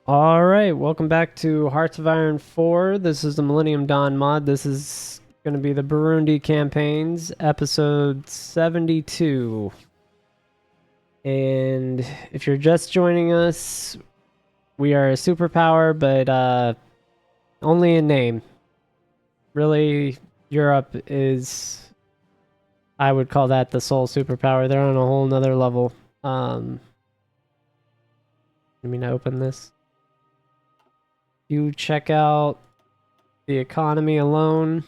Alright, welcome back to Hearts of Iron 4. This is the Millennium Dawn mod. This is going to be the Burundi campaigns, episode 72. And if you're just joining us, we are a superpower, but only in name. Really, Europe is, I would call that the sole superpower. They're on a whole nother level. Let me open this. You check out the economy alone.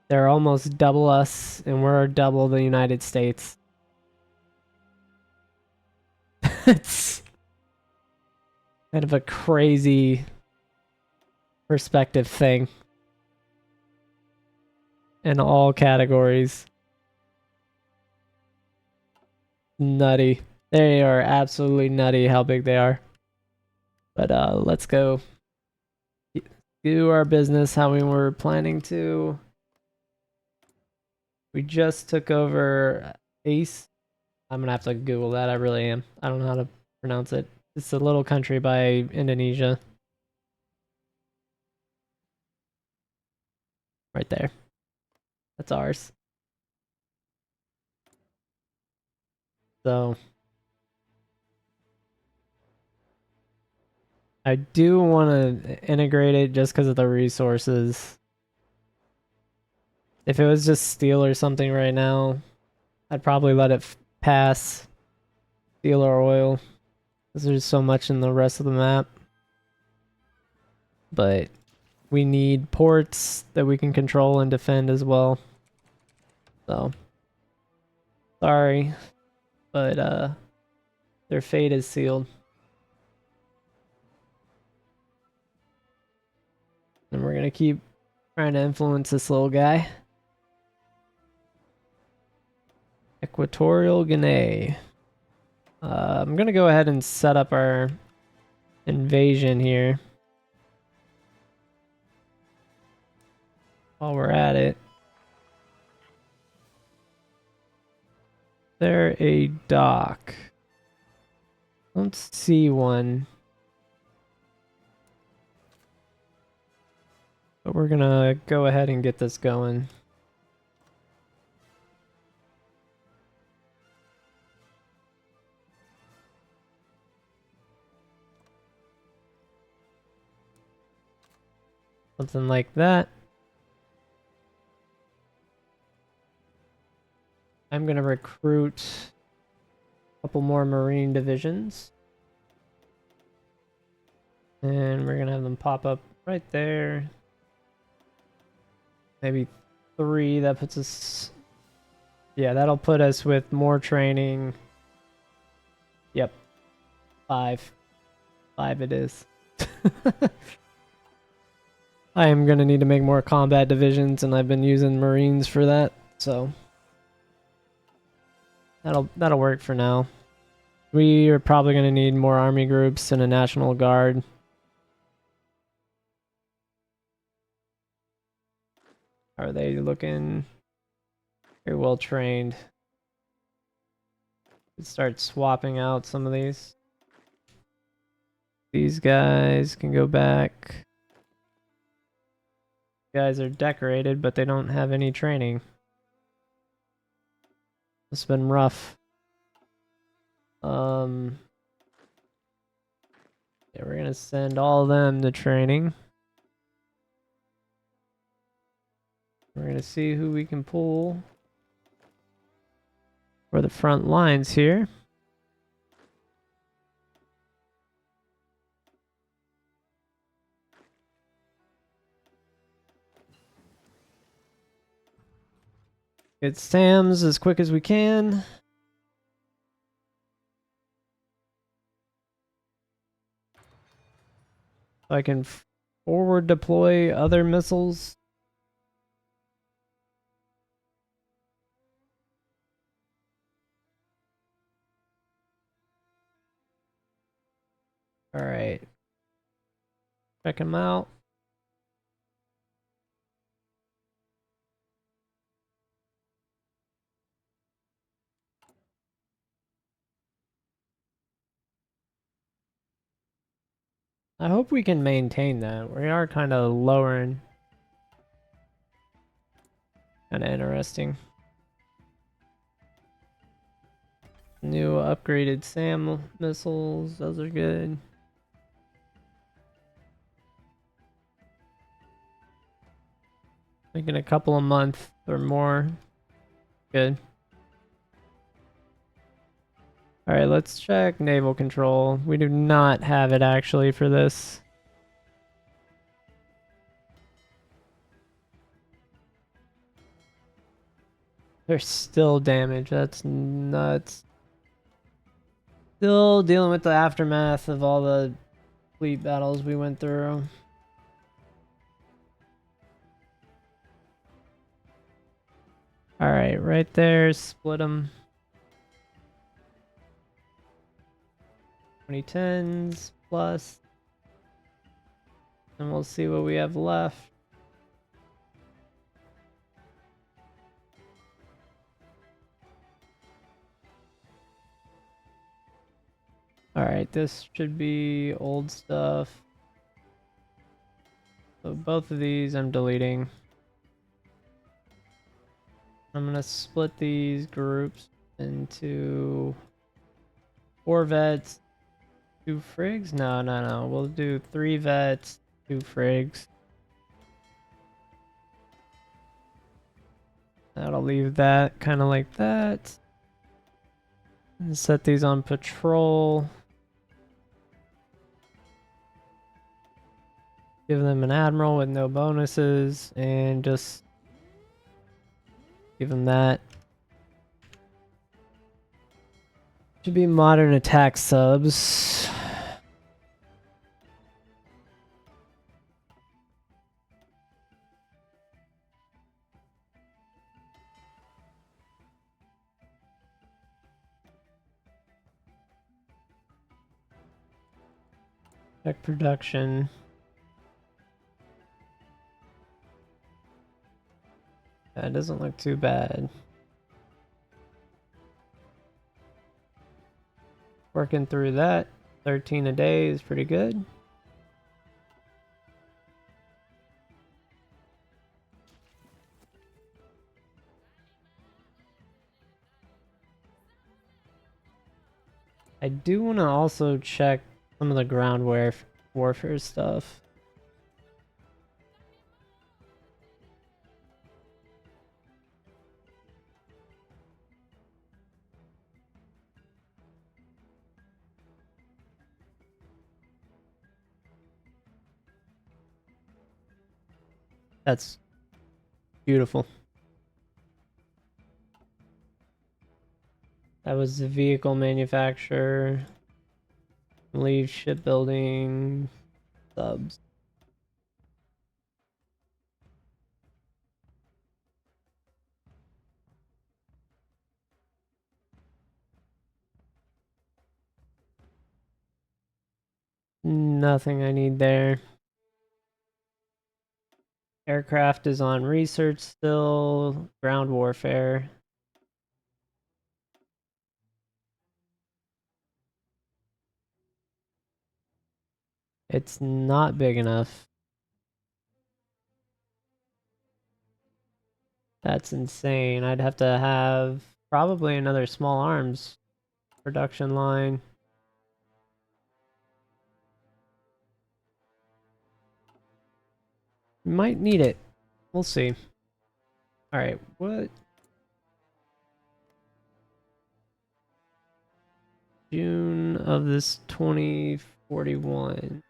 They're almost double us, and we're double the United States. It's kind of a crazy perspective thing in all categories. Nutty. They are absolutely nutty how big they are. But let's go do our business how we were planning to. We just took over Ace. I'm gonna have to Google that. I really am. I don't know how to pronounce it. It's a little country by Indonesia. Right there. That's ours. So I do want to integrate it just because of the resources. If it was just steel or something right now, I'd probably let it pass steel or oil because there's so much in the rest of the map. But we need ports that we can control and defend as well. So sorry, but their fate is sealed. And we're gonna keep trying to influence this little guy. Equatorial Guinea. I'm gonna go ahead and set up our invasion here. While we're at it. There a dock? Don't see one. But we're gonna go ahead and get this going. Something like that. I'm gonna recruit a couple more Marine divisions. And we're gonna have them pop up right there. Maybe 3, that puts us... Yeah, that'll put us with more training. Yep. 5. 5 it is. I am gonna need to make more combat divisions, and I've been using Marines for that, so that'll work for now. We are probably gonna need more army groups and a National Guard. Are they looking very well trained? Let's start swapping out some of these. These guys can go back. Guys are decorated, but they don't have any training. It's been rough. Yeah, we're gonna send all of them to training. We're gonna see who we can pull for the front lines here. Get Sam's as quick as we can. So I can forward deploy other missiles. Alright. Check them out. I hope we can maintain that. We are kind of lowering. Kind of interesting. New upgraded SAM missiles. Those are good. Like in a couple of months or more. Good. Alright, let's check naval control. We do not have it actually for this. There's still damage. That's nuts. Still dealing with the aftermath of all the fleet battles we went through. Alright, right there. Split them. 2010s plus. And we'll see what we have left. Alright, this should be old stuff. So both of these I'm deleting. I'm gonna split these groups into 4 vets, 2 frigs? No. We'll do 3 vets, 2 frigs. That'll leave that kind of like that. And set these on patrol. Give them an admiral with no bonuses and just give them that. Should be modern attack subs. Check production. That doesn't look too bad. Working through that. 13 a day is pretty good. I do want to also check some of the ground warfare stuff. That's beautiful. That was the vehicle manufacturer. Leave shipbuilding subs. Nothing I need there. Aircraft is on research still. Ground warfare. It's not big enough. That's insane. I'd have to have probably another small arms production line. Might need it. We'll see. Alright, what? June of this 2041.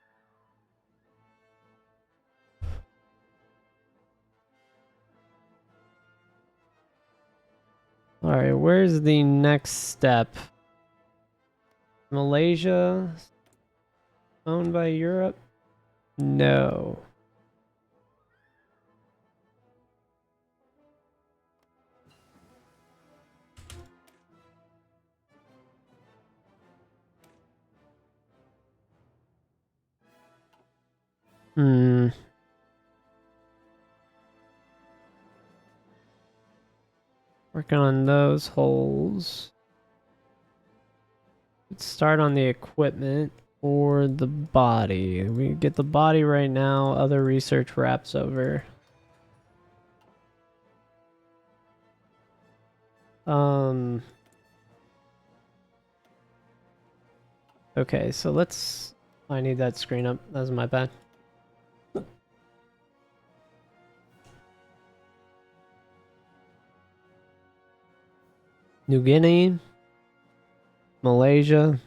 Alright, where's the next step? Malaysia? Owned by Europe? No. Hmm. Working on those holes. Let's start on the equipment. for the body. We get the body right now. Other research wraps over. Okay, so let's... I need that screen up. That's my bad. New Guinea, Malaysia,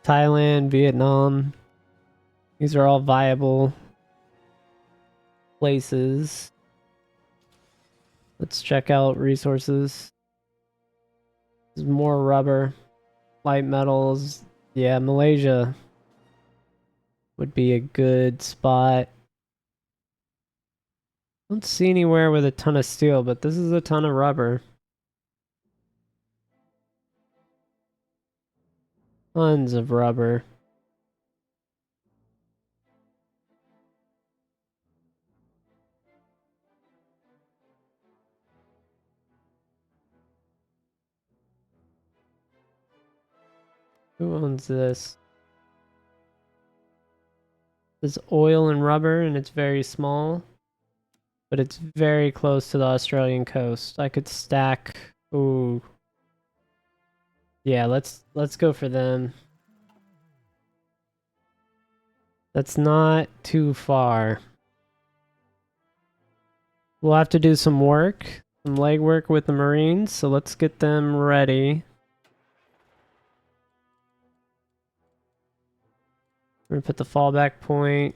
Thailand, Vietnam. These are all viable places. Let's check out resources. There's more rubber, light metals. Yeah, Malaysia would be a good spot. Don't see anywhere with a ton of steel, but this is a ton of rubber. Tons of rubber. Who owns this? There's oil and rubber, and it's very small. But it's very close to the Australian coast. I could stack... Ooh. Yeah, let's go for them. That's not too far. We'll have to do some work, some legwork with the Marines, so let's get them ready. We're gonna put the fallback point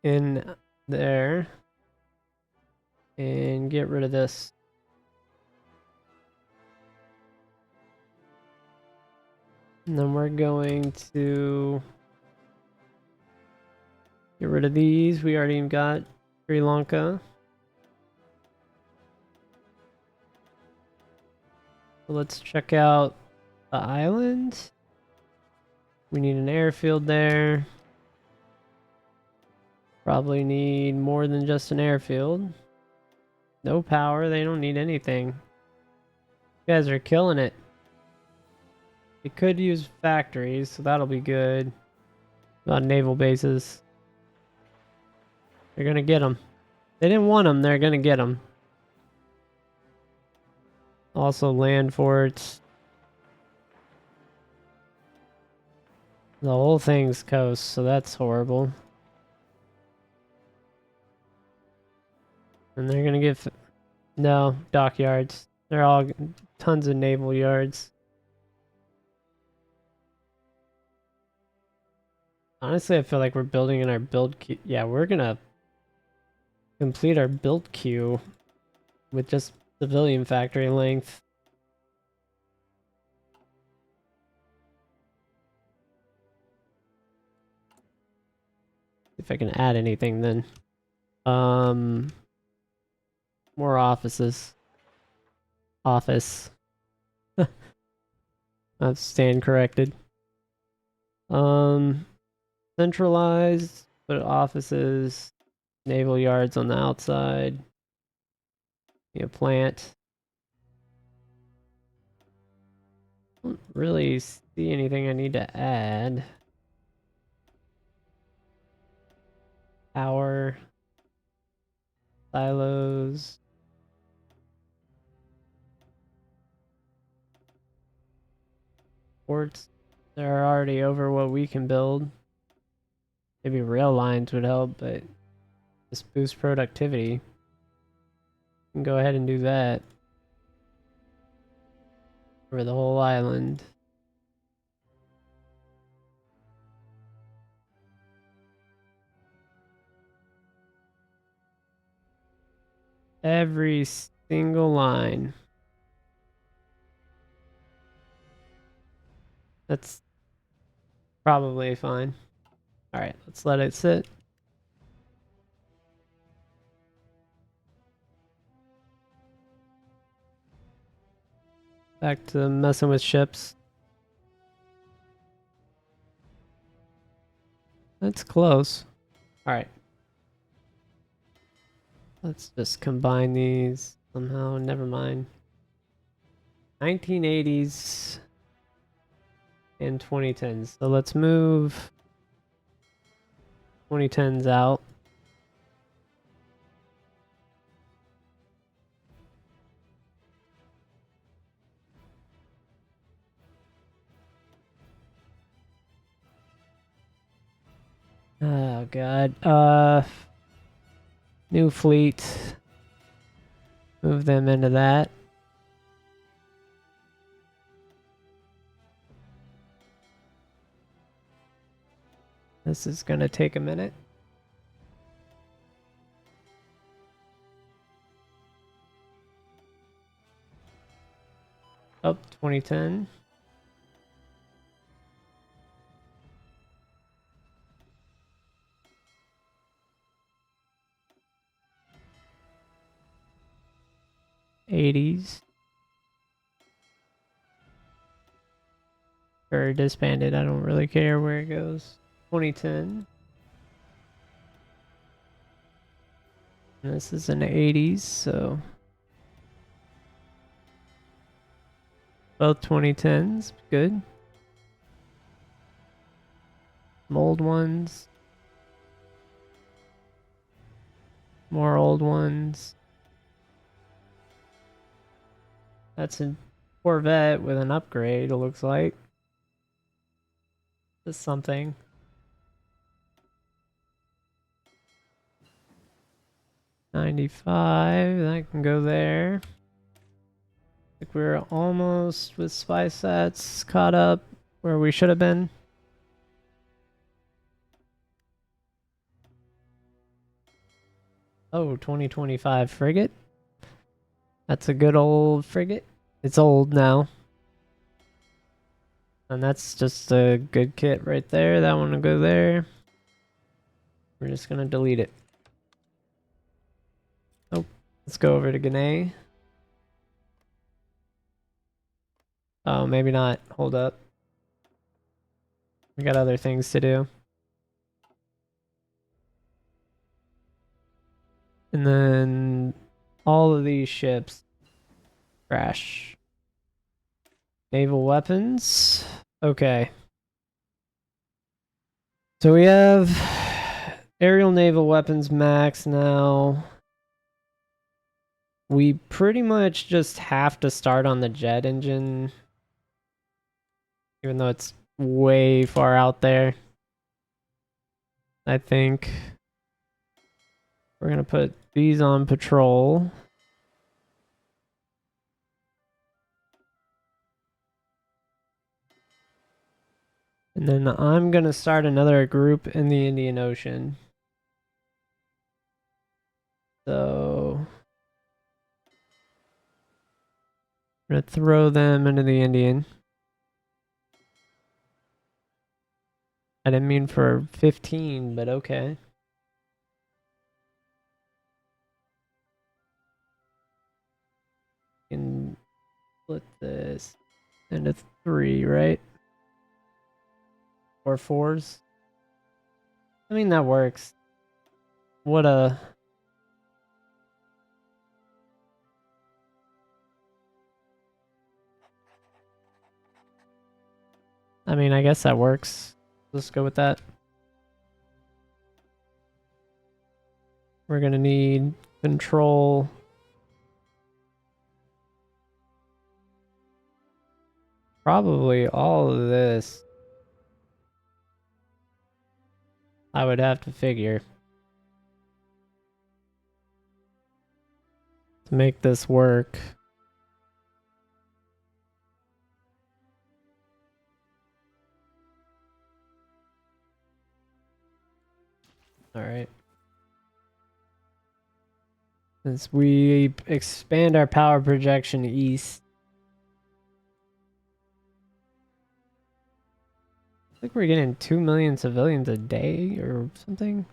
in there and get rid of this. And then we're going to get rid of these. We already got Sri Lanka. So let's check out the island. We need an airfield there. Probably need more than just an airfield. No power, they don't need anything. You guys are killing it. We could use factories, so that'll be good. Not naval bases. They're gonna get them. They didn't want them, they're gonna get them. Also land forts. The whole thing's coast, so that's horrible. And they're gonna get... No, dockyards. They're all tons of naval yards. Honestly, I feel like we're building in our build queue. Yeah, we're gonna complete our build queue with just civilian factory length. If I can add anything then. More offices. Office. I'll stand corrected. Centralized, put offices, naval yards on the outside. Yeah, plant. Don't really see anything I need to add. Power. Silos. Ports. They're already over what we can build. Maybe rail lines would help, but just boost productivity. We can go ahead and do that. For the whole island. Every single line. That's probably fine. Alright, let's let it sit. Back to messing with ships. That's close. Alright. Let's just combine these somehow. Never mind. 1980s and 2010s. So let's move 2010s out. Oh god. New fleet. Move them into that. This is gonna take a minute. Oh, 2010. '80s. Or disbanded. I don't really care where it goes. 2010. And this is in the '80s, so both 2010s. Good. Some old ones. More old ones. That's a Corvette with an upgrade, it looks like. This is something. '95, that can go there. I think we're almost with spy sets caught up where we should have been. Oh, 2025 frigate. That's a good old frigate. It's old now. And that's just a good kit right there. That one will go there. We're just gonna delete it. Oh, let's go over to Gane. Oh, maybe not. Hold up. We got other things to do. And then all of these ships crash. Naval weapons. Okay. So we have aerial naval weapons max now. We pretty much just have to start on the jet engine, even though it's way far out there. I think we're gonna put these on patrol. And then I'm gonna start another group in the Indian Ocean. So I'm gonna throw them into the Indian. I didn't mean for 15, but okay. Can split this into 3, right? Or 4s. I mean, that works. What a... I mean, I guess that works. Let's go with that. We're gonna need control. Probably all of this. I would have to figure. To make this work. Alright. Since we expand our power projection east. I think we're getting 2 million civilians a day or something.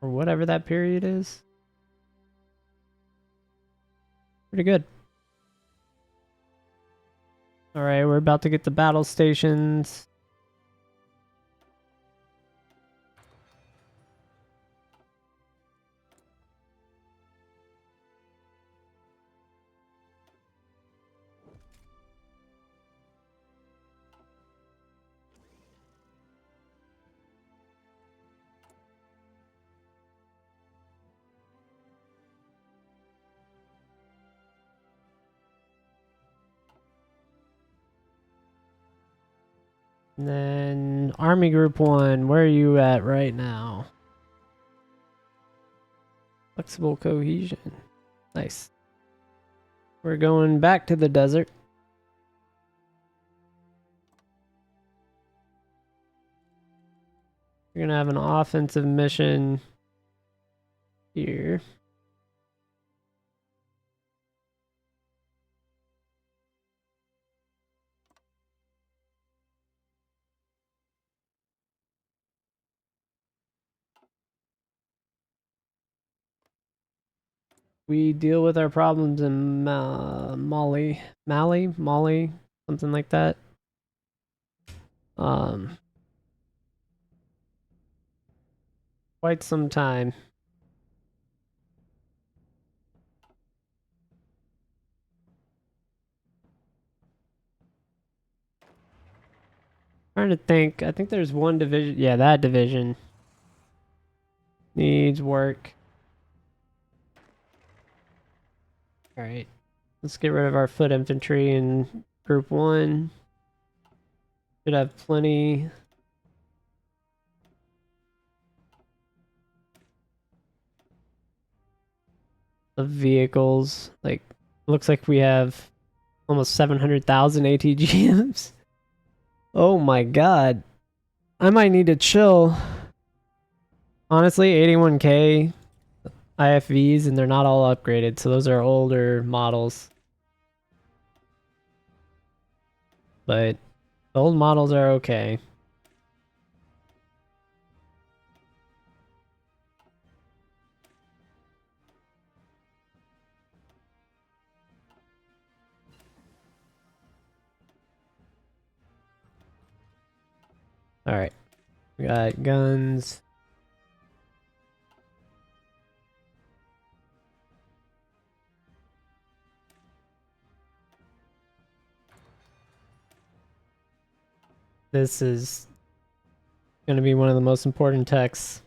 Or whatever that period is. Pretty good. Alright, we're about to get the battle stations. And then Army Group 1, where are you at right now? Flexible cohesion. Nice. We're going back to the desert. We're gonna have an offensive mission here. We deal with our problems in Mali, something like that. Quite some time. Trying to think. I think there's one division. Yeah, that division needs work. All right. Let's get rid of our foot infantry in Group 1. Should have plenty. Of vehicles. Like, looks like we have almost 700,000 ATGMs. Oh my god. I might need to chill. Honestly, 81k IFVs, and they're not all upgraded, so those are older models. But the old models are okay. Alright. We got guns. This is going to be one of the most important techs.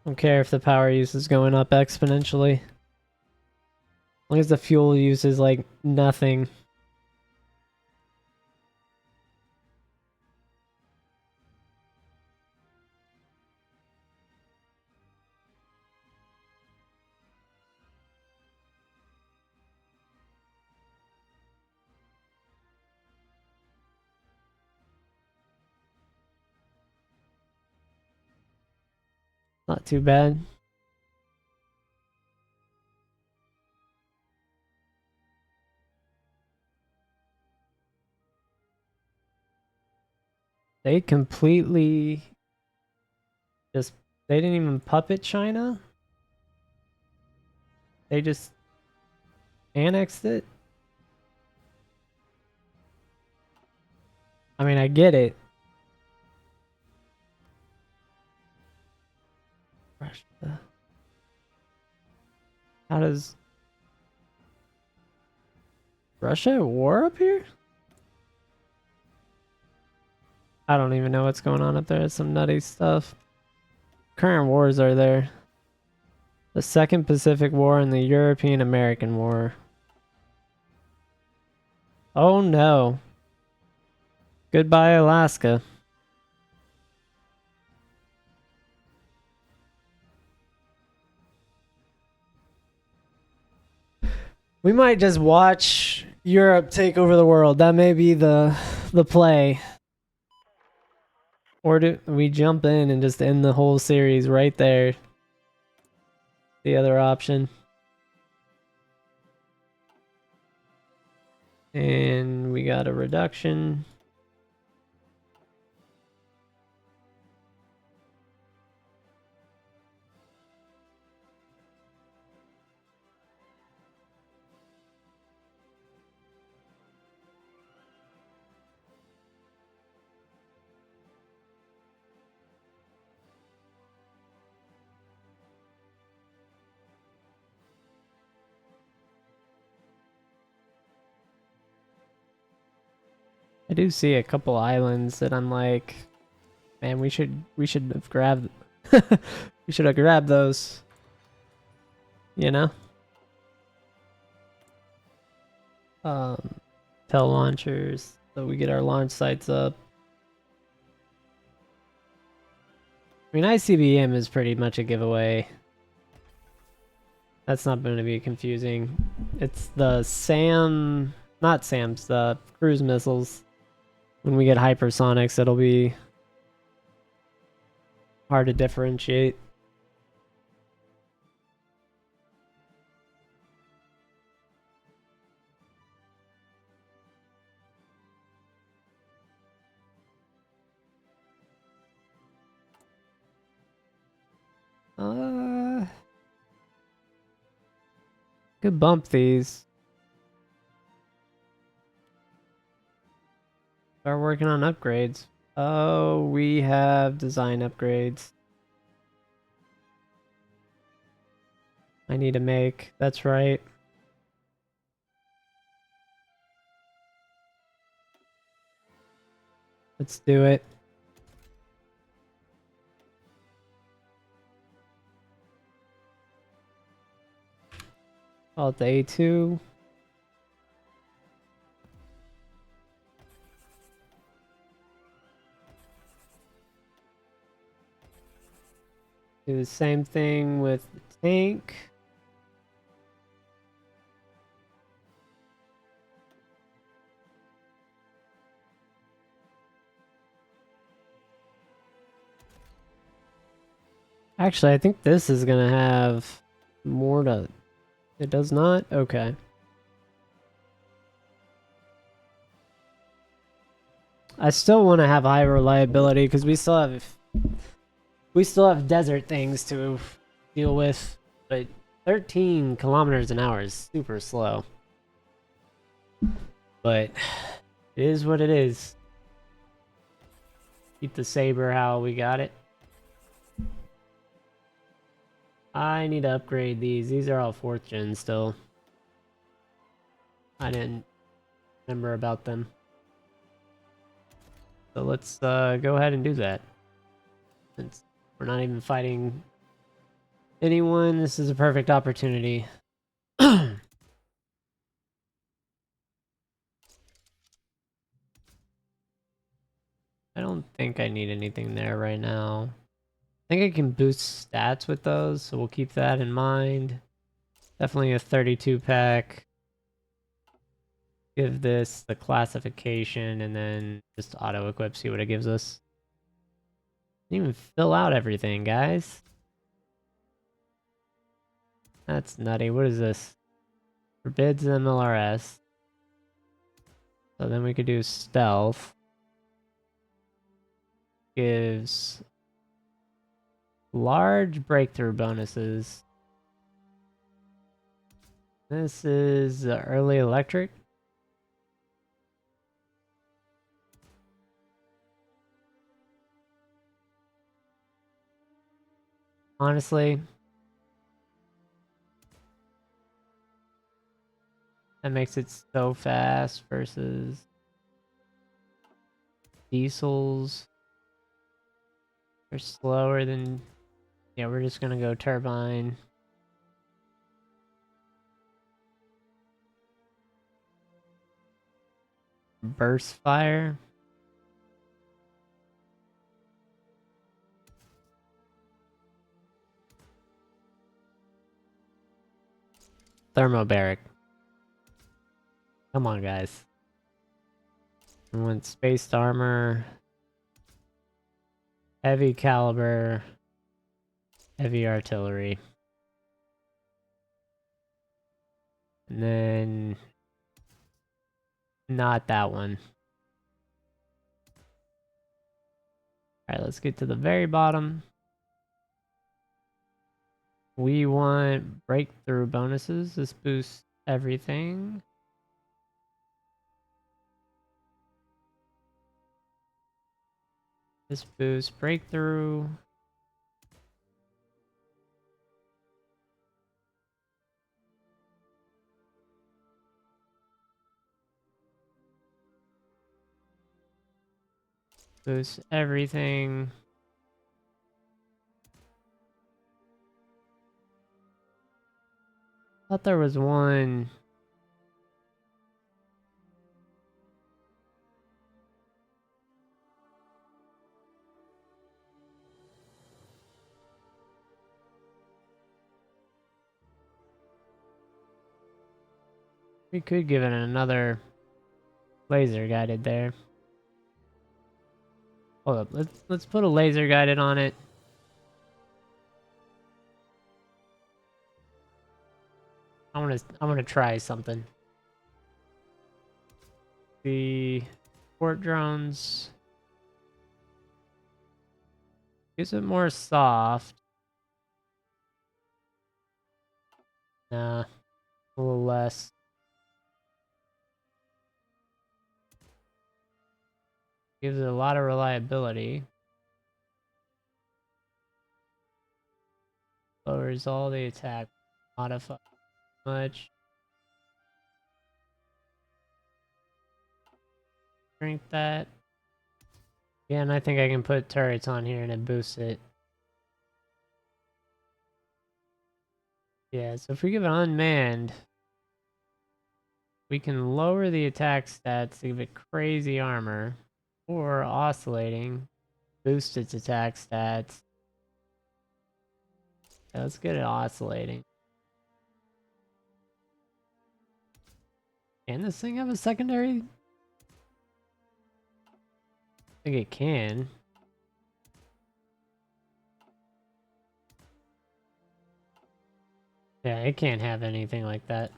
Don't care if the power use is going up exponentially. As long as the fuel use is like nothing. Not too bad. They completely just, they didn't even puppet China. They just annexed it. I mean, I get it. Russia. How does Russia at war up here? I don't even know what's going on up there. It's some nutty stuff. Current wars are there. The Second Pacific War and the European-American War. Oh no. Goodbye, Alaska. We might just watch Europe take over the world. That may be the play. Or do we jump in and just end the whole series right there? The other option. And we got a reduction. I do see a couple islands that I'm like, man, we should have grabbed we should have grabbed those. You know? Tail launchers, so we get our launch sites up. I mean, ICBM is pretty much a giveaway. That's not going to be confusing. It's the SAM, not SAMs, the cruise missiles. When we get hypersonics, it'll be hard to differentiate. Could bump these. Start working on upgrades. Oh, we have design upgrades. I need to make. That's right. Let's do it. Call it the A2. Do the same thing with the tank. Actually, I think this is gonna have more to... It does not? Okay. I still want to have high reliability because we still have desert things to deal with, but 13 kilometers an hour is super slow. But it is what it is. Keep the saber how we got it. I need to upgrade these. These are all 4th gen still. I didn't remember about them. So let's go ahead and do that. Since we're not even fighting anyone, this is a perfect opportunity. I don't think I need anything there right now. I think I can boost stats with those, so we'll keep that in mind. Definitely a 32 pack. Give this the classification and then just auto equip, see what it gives us. Didn't even fill out everything, guys. That's nutty. What is this? Forbids MLRS. So then we could do stealth. Gives large breakthrough bonuses. This is early electric. Honestly, that makes it so fast versus diesels. They're slower than... Yeah, we're just gonna go turbine. Burst fire. Thermobaric. Come on, guys. We want spaced armor. Heavy caliber. Heavy artillery. And then... Not that one. Alright, let's get to the very bottom. We want breakthrough bonuses. This boosts everything. This boosts breakthrough. Boosts everything. Thought there was one. We could give it another laser guided there. Hold up, let's put a laser guided on it. I wanna try something. The port drones gives it more soft. Nah, a little less. Gives it a lot of reliability. Lowers all the attack. Modify much. Shrink that. Yeah, and I think I can put turrets on here and it boosts it. Yeah, so if we give it unmanned, we can lower the attack stats to give it crazy armor, or oscillating, boost its attack stats. Yeah, let's get it oscillating. Can this thing have a secondary? I think it can. Yeah, it can't have anything like that.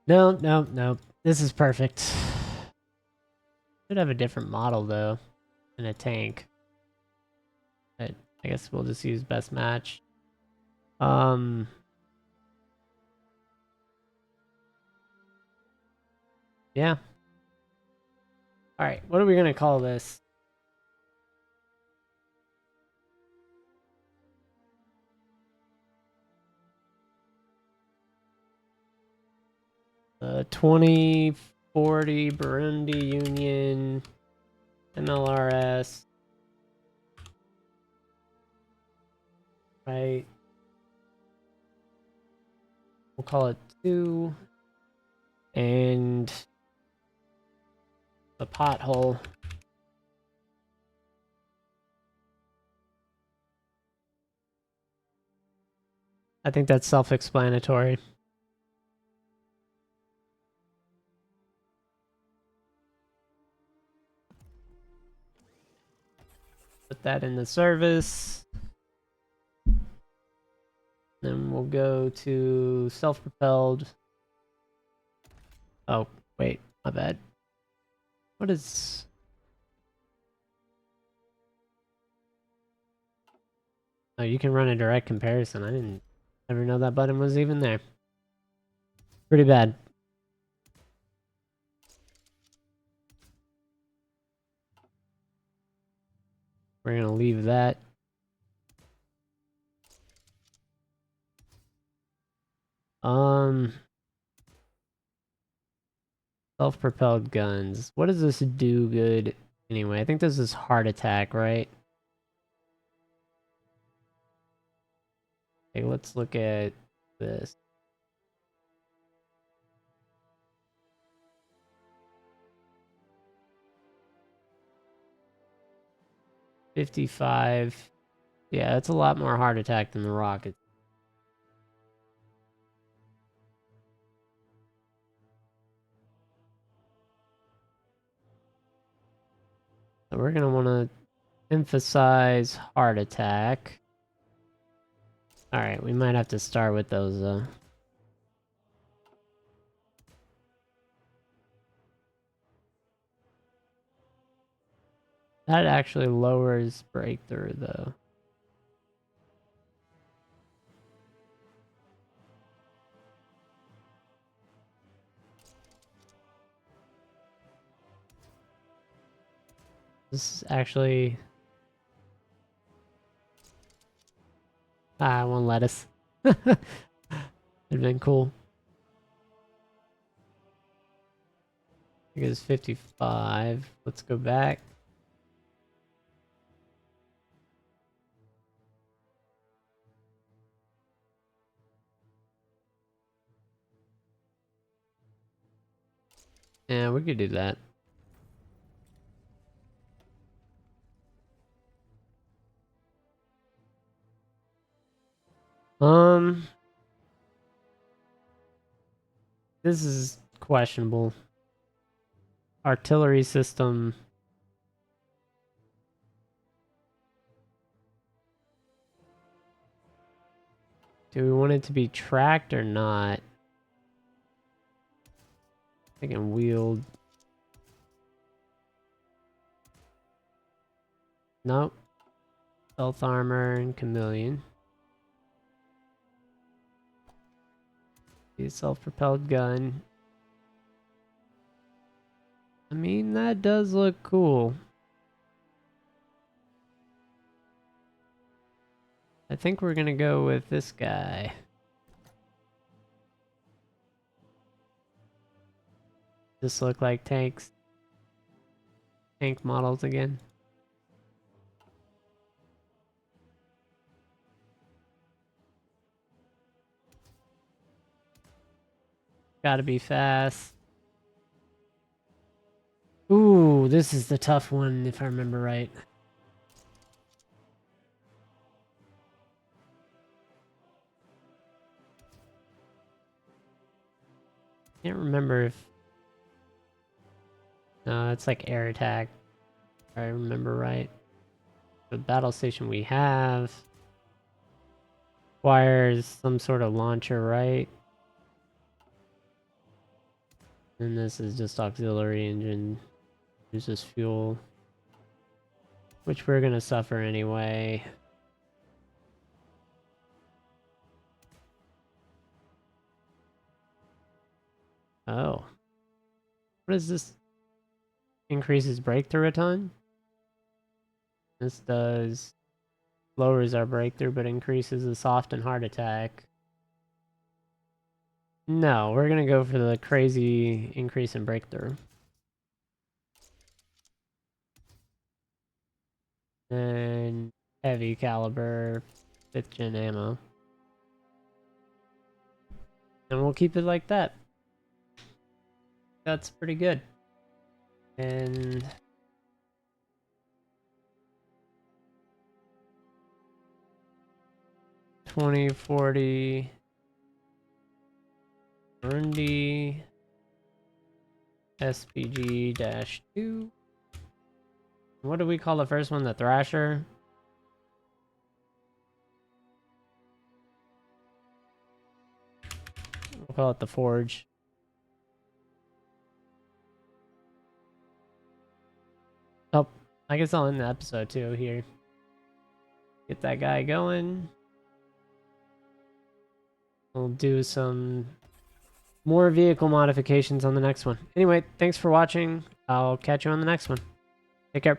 No, no, no. This is perfect. Should have a different model though, and a tank. But I guess we'll just use best match. Yeah. All right. What are we gonna call this? 2040 Burundi Union MLRS. Right. We'll call it 2. And the pothole. I think that's self-explanatory. Put that in the service. Then we'll go to self-propelled. Oh, wait, my bad. What is... Oh, you can run a direct comparison. I didn't ever know that button was even there. Pretty bad. We're gonna leave that. Self-propelled guns. What does this do good anyway? I think this is heart attack, right? Okay, let's look at this. $55. Yeah, it's a lot more heart attack than the rocket. So we're gonna want to emphasize heart attack. Alright, we might have to start with those, That actually lowers breakthrough, though. This is actually... I won't let us. It'd been cool. I think it's 55. Let's go back. Yeah, we could do that. Um, This is questionable. Artillery system. Do we want it to be tracked or not? I can wield. Nope. Stealth armor and chameleon. A self-propelled gun. I mean, that does look cool. I think we're gonna go with this guy. Just look like tanks. Tank models again. Gotta be fast. Ooh, this is the tough one if I remember right. Can't remember if... No, it's like air attack. If I remember right. The battle station we have requires some sort of launcher, right? And this is just auxiliary engine. Uses fuel. Which we're gonna suffer anyway. Oh. What is this? Increases breakthrough a ton? This does... lowers our breakthrough but increases the soft and hard attack. No, we're gonna go for the crazy increase in breakthrough. And heavy caliber 5th gen ammo. And we'll keep it like that. That's pretty good. And 2040 Burundi SPG-2. What do we call the first one? The Thrasher? We'll call it the Forge. Oh, I guess I'll end the episode too here. Get that guy going. We'll do some more vehicle modifications on the next one. Anyway, thanks for watching. I'll catch you on the next one. Take care.